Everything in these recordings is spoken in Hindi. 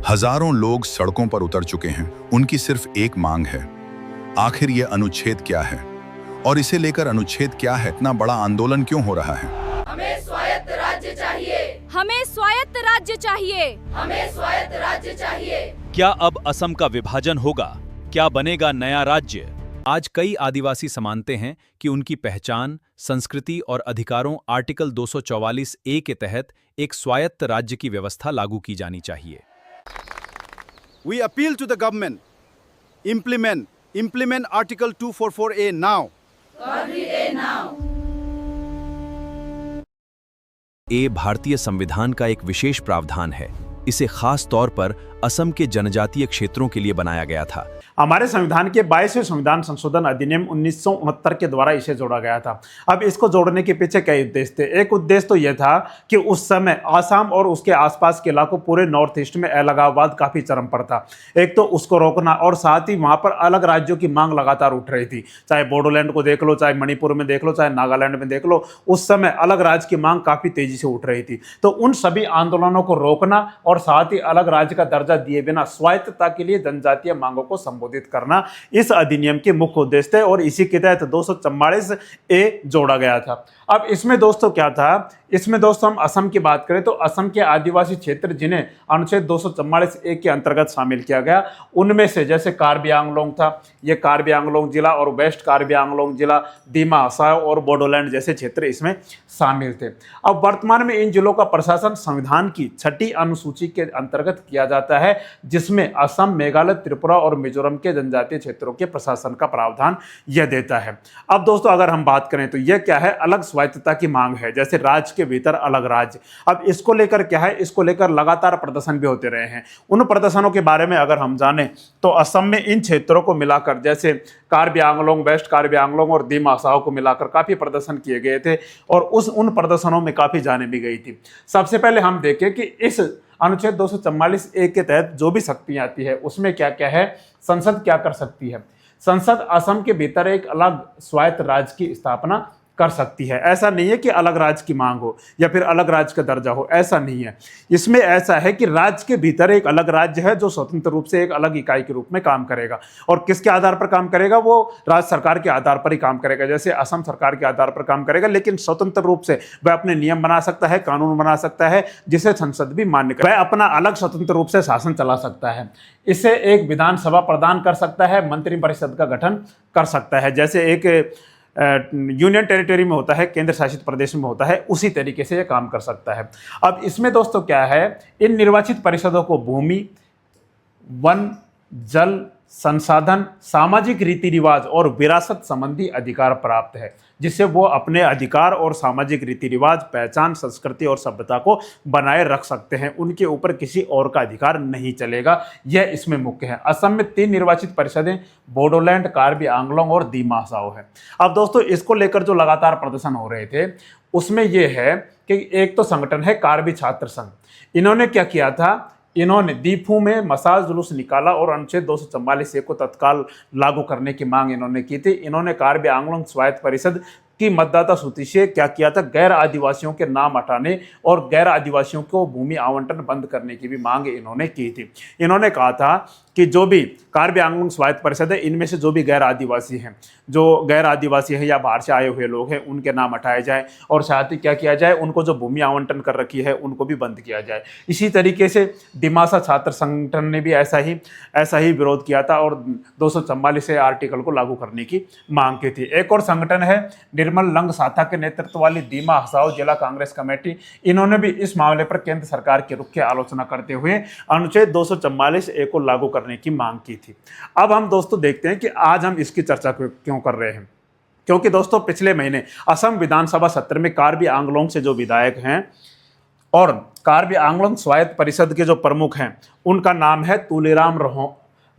हजारों लोग सड़कों पर उतर चुके हैं। उनकी सिर्फ एक मांग है, आखिर ये अनुच्छेद क्या है और इसे लेकर अनुच्छेद क्या है, इतना बड़ा आंदोलन क्यों हो रहा है? हमें स्वायत्त राज्य चाहिए। हमें स्वायत्त राज्य चाहिए। हमें स्वायत्त राज्य चाहिए। क्या अब असम का विभाजन होगा? क्या बनेगा नया राज्य? आज कई आदिवासी मानते हैं कि उनकी पहचान, संस्कृति और अधिकारों आर्टिकल 244 ए के तहत एक स्वायत्त राज्य की व्यवस्था लागू की जानी चाहिए। We appeal to the government, implement Article 244A now. ए भारतीय संविधान का एक विशेष प्रावधान है। इसे खास तौर पर असम के जनजातीय क्षेत्रों के लिए बनाया गया था। हमारे संविधान के 22वें संविधान संशोधन अधिनियम 1969 के द्वारा इसे जोड़ा गया था। अब इसको जोड़ने के पीछे कई उद्देश्य थे। एक उद्देश्य तो यह था कि उस समय आसाम और उसके आसपास के इलाकों, पूरे नॉर्थ ईस्ट में अलगाववाद काफ़ी चरम पर था। एक तो उसको रोकना, और साथ ही वहाँ पर अलग राज्यों की मांग लगातार उठ रही थी। चाहे बोडोलैंड को देख लो, चाहे मणिपुर में देख लो, चाहे नागालैंड में देख लो, उस समय अलग राज्य की मांग काफ़ी तेजी से उठ रही थी। तो उन सभी आंदोलनों को रोकना और साथ ही अलग राज्य का दर्जा दिए बिना स्वायत्तता के लिए जनजातीय मांगों को संबोधित करना इस अधिनियम के मुख्य उद्देश्य थे, और इसी के तहत 244 ए जोड़ा गया था। अब इसमें दोस्तों क्या था, इसमें दोस्तों हम असम की बात करें तो असम के आदिवासी क्षेत्र जिन्हें अनुच्छेद 244 ए के अंतर्गत शामिल किया गया, उनमें से जैसे कार्बी आंगलोंग था, ये कार्बी आंगलोंग जिला और वेस्ट कार्बी आंगलोंग जिला, दीमा हसाओ और बोडोलैंड जैसे क्षेत्र इसमें शामिल थे। अब वर्तमान में इन जिलों का प्रशासन संविधान की 6ठी अनुसूची के अंतर्गत किया जाता है, जिसमें असम, मेघालय, त्रिपुरा और मिजोरम के जनजातीय क्षेत्रों के प्रशासन का प्रावधान यह देता है। अब दोस्तों अगर हम बात करें तो यह क्या है, अलग स्वायत्तता की मांग है, जैसे राज्य के भीतर अलग राज्य। अब इसको लेकर क्या है, इसको लेकर लगातार प्रदर्शन भी होते रहे हैं। उन प्रदर्शनों के बारे में अगर हम जानें तो असम में इन क्षेत्रों को मिलाकर, जैसे कार्बी आंगलोंग, वेस्ट कार्बी आंगलोंग और दीमा हसाओ को मिलाकर काफी प्रदर्शन किए गए थे, और उन प्रदर्शनों में काफी जाने भी गई थी। सबसे पहले हम देखें कि इस अनुच्छेद 244 ए के तहत जो भी शक्तियां आती है उसमें क्या क्या है, संसद क्या कर सकती है। संसद असम के भीतर एक अलग स्वायत्त राज्य की स्थापना कर सकती है। ऐसा नहीं है कि अलग राज्य की मांग हो या फिर अलग राज्य का दर्जा हो, ऐसा नहीं है। इसमें ऐसा है कि राज्य के भीतर एक अलग राज्य है जो स्वतंत्र रूप से एक अलग इकाई के रूप में काम करेगा, और किसके आधार पर काम करेगा, वो राज्य सरकार के आधार पर ही काम करेगा। जैसे असम सरकार के आधार पर काम करेगा, लेकिन स्वतंत्र रूप से वह अपने नियम बना सकता है, कानून बना सकता है, जिसे संसद भी मान्य करे। वह अपना अलग स्वतंत्र रूप से शासन चला सकता है। इसे एक विधानसभा प्रदान कर सकता है, मंत्रिपरिषद का गठन कर सकता है, जैसे एक यूनियन टेरिटरी में होता है, केंद्र शासित प्रदेश में होता है, उसी तरीके से यह काम कर सकता है। अब इसमें दोस्तों क्या है, इन निर्वाचित परिषदों को भूमि, वन, जल, संसाधन, सामाजिक रीति रिवाज और विरासत संबंधी अधिकार प्राप्त है, जिससे वो अपने अधिकार और सामाजिक रीति रिवाज, पहचान, संस्कृति और सभ्यता को बनाए रख सकते हैं। उनके ऊपर किसी और का अधिकार नहीं चलेगा, यह इसमें मुख्य है। असम में 3 निर्वाचित परिषदें बोडोलैंड, कार्बी आंगलोंग और दीमा हसाओ है। अब दोस्तों इसको लेकर जो लगातार प्रदर्शन हो रहे थे उसमें यह है कि एक तो संगठन है कार्बी छात्र संघ। इन्होंने क्या किया था, इन्होंने दीफू में मसाल जुलूस निकाला और अनुच्छेद 244 ए को तत्काल लागू करने की मांग इन्होंने की थी। इन्होंने कार्बी आंगलोंग स्वायत्त परिषद की मतदाता सूची से क्या किया था, गैर आदिवासियों के नाम हटाने और गैर आदिवासियों को भूमि आवंटन बंद करने की भी मांग इन्होंने की थी। इन्होंने कहा था कि जो भी कार्बी आंगलोंग स्वायत्त परिषद है, इनमें से जो भी गैर आदिवासी हैं, जो गैर आदिवासी है या बाहर से आए हुए लोग हैं, उनके नाम हटाए जाए, और साथ ही क्या किया जाए, उनको जो भूमि आवंटन कर रखी है उनको भी बंद किया जाए। इसी तरीके से दिमासा छात्र संगठन ने भी ऐसा ही विरोध किया था और 244 आर्टिकल को लागू करने की मांग की थी। एक और संगठन है निर्मल लंग साथा के नेतृत्व वाली दीमा हसाओ जिला कांग्रेस कमेटी। इन्होंने भी इस मामले पर केंद्र सरकार के रुख की आलोचना करते हुए अनुच्छेद 244 ए को लागू करने की मांग की थी। अब हम दोस्तों देखते हैं कि आज हम इसकी चर्चा क्यों कर रहे हैं, क्योंकि दोस्तों पिछले महीने असम विधानसभा सत्र में कार्बी आंगलोंग से जो विधायक हैं और कार्बी आंगलोंग स्वायत्त परिषद के जो प्रमुख हैं, उनका नाम है तुलेराम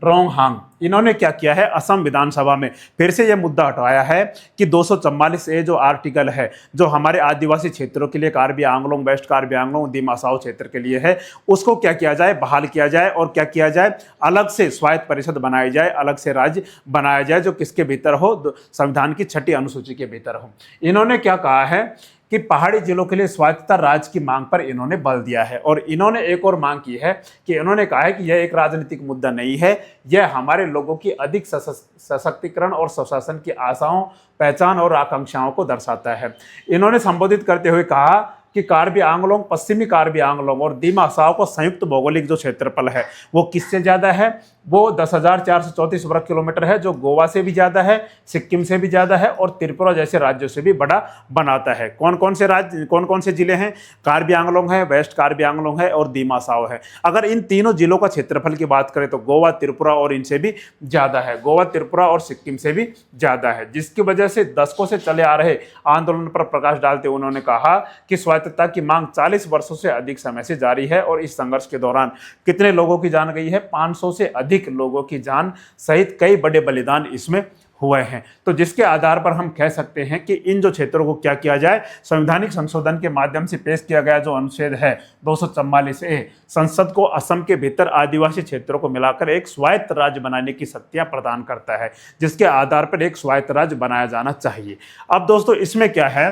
रोंगहांग। इन्होंने क्या किया है, असम विधानसभा में फिर से यह मुद्दा उठाया है कि 244 ए जो आर्टिकल है, जो हमारे आदिवासी क्षेत्रों के लिए कार्बी आंगलोंग, वेस्ट कार्बी आंगलोंग, दीमा हसाओ क्षेत्र के लिए है, उसको क्या किया जाए, बहाल किया जाए और क्या किया जाए, अलग से स्वायत्त परिषद बनाई जाए, अलग से राज्य बनाया जाए, जो किसके भीतर हो, संविधान की 6ठी अनुसूची के भीतर हो। इन्होंने क्या कहा है कि पहाड़ी जिलों के लिए स्वायत्तता राज्य की मांग पर इन्होंने बल दिया है। और इन्होंने एक और मांग की है कि इन्होंने कहा है कि यह एक राजनीतिक मुद्दा नहीं है, यह हमारे लोगों की अधिक सशक्तिकरण और स्वशासन की आशाओं, पहचान और आकांक्षाओं को दर्शाता है। इन्होंने संबोधित करते हुए कहा कि कार्बी आंगलोंग, पश्चिमी कार्बी आंगलोंग और दीमा साओ को संयुक्त भौगोलिक जो क्षेत्रफल है वो किससे ज़्यादा है, वो 10,434 वर्ग किलोमीटर है, जो गोवा से भी ज़्यादा है, सिक्किम से भी ज़्यादा है और त्रिपुरा जैसे राज्यों से भी बड़ा बनाता है। कौन कौन से जिले हैं? कार्बी आंगलोंग है, वेस्ट कार्बी आंगलोंग है और दीमा साओ है। अगर इन तीनों जिलों का क्षेत्रफल की बात करें तो गोवा, त्रिपुरा और इनसे भी ज़्यादा है, गोवा, त्रिपुरा और सिक्किम से भी ज़्यादा है, जिसकी वजह से दशकों से चले आ रहे आंदोलन पर प्रकाश डालते उन्होंने कहा कि स्वायत्तता की मांग 40 वर्षों से अधिक समय से जारी है और इस संघर्ष के दौरान कितने लोगों की जान गई है? 500 से अधिक लोगों की जान सहित कई बड़े बलिदान इसमें हुए हैं। तो जिसके आधार पर हम कह सकते हैं कि इन जो क्षेत्रों को क्या किया जाए, संवैधानिक संशोधन के माध्यम से पेश किया गया जो अनुच्छेद है 244A, संसद को असम के भीतर आदिवासी क्षेत्रों को मिलाकर एक स्वायत्त राज्य बनाने की शक्तियां प्रदान करता है, जिसके आधार पर एक स्वायत्त राज्य बनाया जाना चाहिए। अब दोस्तों इसमें क्या है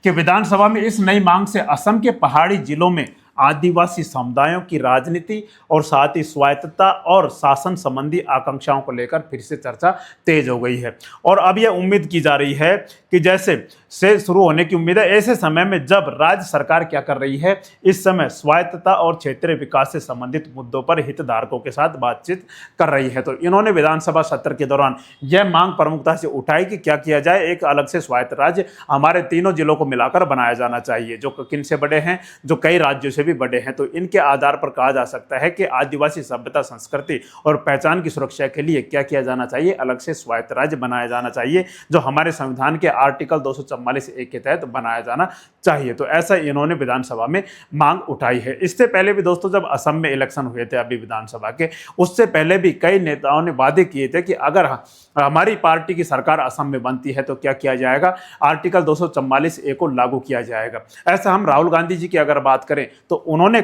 कि विधानसभा में इस नई मांग से असम के पहाड़ी जिलों में आदिवासी समुदायों की राजनीति और साथ ही स्वायत्तता और शासन संबंधी आकांक्षाओं को लेकर फिर से चर्चा तेज हो गई है। और अब यह उम्मीद की जा रही है कि जैसे से शुरू होने की उम्मीद है, ऐसे समय में जब राज्य सरकार क्या कर रही है, इस समय स्वायत्तता और क्षेत्रीय विकास से संबंधित मुद्दों पर हितधारकों के साथ बातचीत कर रही है। तो इन्होंने विधानसभा सत्र के दौरान यह मांग प्रमुखता से उठाई कि क्या किया जाए, एक अलग से स्वायत्त राज्य हमारे तीनों जिलों को मिलाकर बनाया जाना चाहिए, जो किन से बड़े हैं, जो कई राज्यों से भी बड़े हैं। तो इनके आधार पर कहा जा सकता है कि आदिवासी सभ्यता, संस्कृति और पहचान की सुरक्षा के लिए क्या किया जाना चाहिए, अलग से स्वायत्त राज्य बनाया जाना चाहिए, जो हमारे संविधान के आर्टिकल 244A के तहत बनाया जाना चाहिए। तो ऐसा इन्होंने विधानसभा में मांग उठाई है। इससे पहले भी दोस्तों जब असम में इलेक्शन हुए थे अभी विधानसभा के, उससे पहले भी कई नेताओं ने वादे किए थे कि अगर हमारी पार्टी की सरकार असम में बनती है तो क्या किया जाएगा, आर्टिकल 244A को लागू किया जाएगा। ऐसा हम राहुल गांधी जी की अगर बात करें तो उन्होंने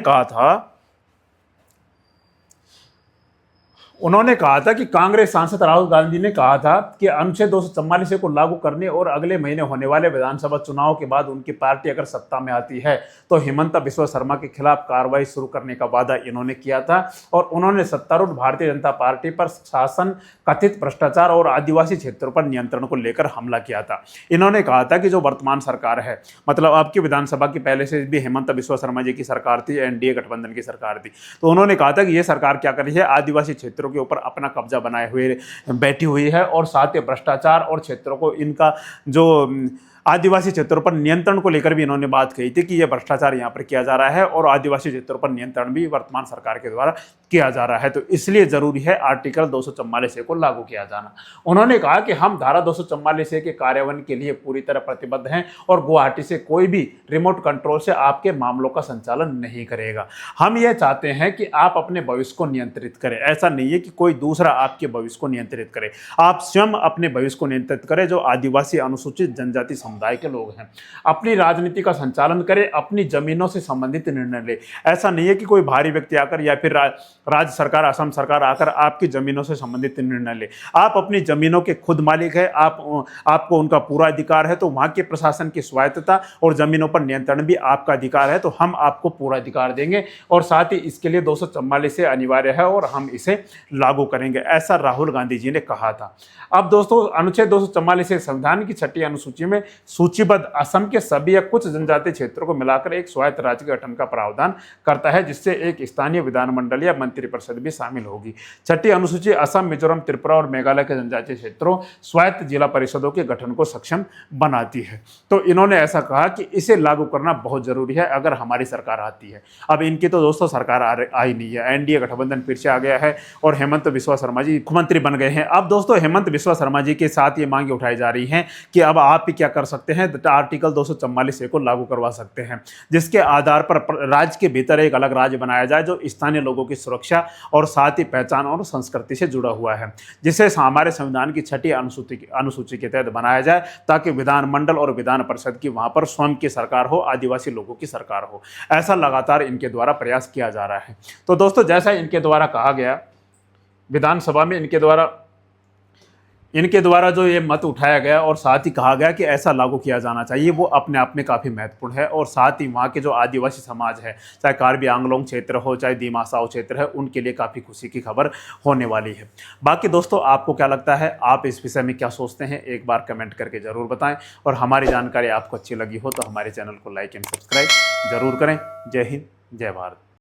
कहा था कि कांग्रेस सांसद राहुल गांधी ने कहा था कि अनुच्छेद 244A को लागू करने और अगले महीने होने वाले विधानसभा चुनाव के बाद उनकी पार्टी अगर सत्ता में आती है तो हिमंता बिस्वा शर्मा के खिलाफ कार्रवाई शुरू करने का वादा इन्होंने किया था। और उन्होंने सत्तारूढ़ भारतीय जनता पार्टी पर शासन, कथित भ्रष्टाचार और आदिवासी क्षेत्रों पर नियंत्रण को लेकर हमला किया था। इन्होंने कहा था कि जो वर्तमान सरकार है, मतलब आपकी विधानसभा की पहले से भी हिमंता बिस्वा शर्मा जी की सरकार थी, एनडीए गठबंधन की सरकार थी, तो उन्होंने कहा था कि यह सरकार क्या कर रही है, आदिवासी क्षेत्रों के ऊपर अपना कब्जा बनाए हुए बैठी हुई है और साथ ही भ्रष्टाचार और क्षेत्रों को, इनका जो आदिवासी क्षेत्रों पर नियंत्रण को लेकर भी इन्होंने बात कही थी कि यह भ्रष्टाचार यहाँ पर किया जा रहा है और आदिवासी क्षेत्रों पर नियंत्रण भी वर्तमान सरकार के द्वारा किया जा रहा है। तो इसलिए जरूरी है आर्टिकल 244A को लागू किया जाना। उन्होंने कहा कि हम धारा 244A के कार्यान्वयन के लिए पूरी तरह प्रतिबद्ध हैं और गुवाहाटी से कोई भी रिमोट कंट्रोल से आपके मामलों का संचालन नहीं करेगा। हम ये चाहते हैं कि आप अपने भविष्य को नियंत्रित करें, ऐसा नहीं है कि कोई दूसरा आपके भविष्य को नियंत्रित करे, आप स्वयं अपने भविष्य को नियंत्रित करें। जो आदिवासी, अनुसूचित जनजाति समुदाय के लोग हैं, अपनी राजनीति का संचालन करें, अपनी जमीनों से संबंधित निर्णय ले। ऐसा नहीं है कि कोई भारी व्यक्ति आकर या फिर राज्य सरकार, असम सरकार आकर आपकी जमीनों से संबंधित निर्णय ले। आप अपनी जमीनों के खुद मालिक है, आपको उनका पूरा अधिकार है। तो वहां के प्रशासन की स्वायत्तता और जमीनों पर नियंत्रण भी आपका अधिकार है, तो हम आपको पूरा अधिकार देंगे और साथ ही इसके लिए 244 अनिवार्य है और हम इसे लागू करेंगे, ऐसा राहुल गांधी जी ने कहा था। अब दोस्तों अनुच्छेद 244 संविधान की 6ठी अनुसूची में सूचीबद्ध असम के सभी या कुछ जनजातीय क्षेत्रों को मिलाकर एक स्वायत्त राज्य के गठन का प्रावधान करता है, जिससे एक स्थानीय विधानमंडल या मंत्रिपरिषद भी शामिल होगी। 6ठी अनुसूची असम, मिजोरम, त्रिपुरा और मेघालय के जनजातीय क्षेत्रों स्वायत्त जिला परिषदों के गठन को सक्षम बनाती है। तो इन्होंने ऐसा कहा कि इसे लागू करना बहुत जरूरी है अगर हमारी सरकार आती है। अब इनकी तो दोस्तों सरकार आई नहीं है, एनडीए गठबंधन फिर से आ गया है और हेमंत बिस्वा शर्मा जी मुख्यमंत्री बन गए हैं। अब दोस्तों हेमंत बिस्वा शर्मा जी के साथ ये मांगे उठाई जा रही हैं कि अब आप भी क्या कर सकते हैं, आर्टिकल 244A को लागू करवा सकते हैं, जिसके आधार पर राज्य के भीतर एक अलग राज्य बनाया जाए जो स्थानीय लोगों की सुरक्षा और साथ ही पहचान और संस्कृति से जुड़ा हुआ है, जिसे हमारे संविधान की 6ठी अनुसूची के तहत बनाया जाए, ताकि विधानमंडल और विधान परिषद की वहां पर स्वयं की सरकार हो, आदिवासी लोगों की सरकार हो। ऐसा लगातार इनके द्वारा प्रयास किया जा रहा है। तो दोस्तों जैसा इनके द्वारा कहा गया, विधानसभा में इनके द्वारा इनके द्वारा जो ये मत उठाया गया और साथ ही कहा गया कि ऐसा लागू किया जाना चाहिए, वो अपने आप में काफ़ी महत्वपूर्ण है। और साथ ही वहाँ के जो आदिवासी समाज है, चाहे कार्बी आंगलोंग क्षेत्र हो चाहे दिमा साओ क्षेत्र है, उनके लिए काफ़ी खुशी की खबर होने वाली है। बाकी दोस्तों, आपको क्या लगता है, आप इस विषय में क्या सोचते हैं, एक बार कमेंट करके ज़रूर बताएं। और हमारी जानकारी आपको अच्छी लगी हो तो हमारे चैनल को लाइक एंड सब्सक्राइब जरूर करें। जय हिंद, जय भारत।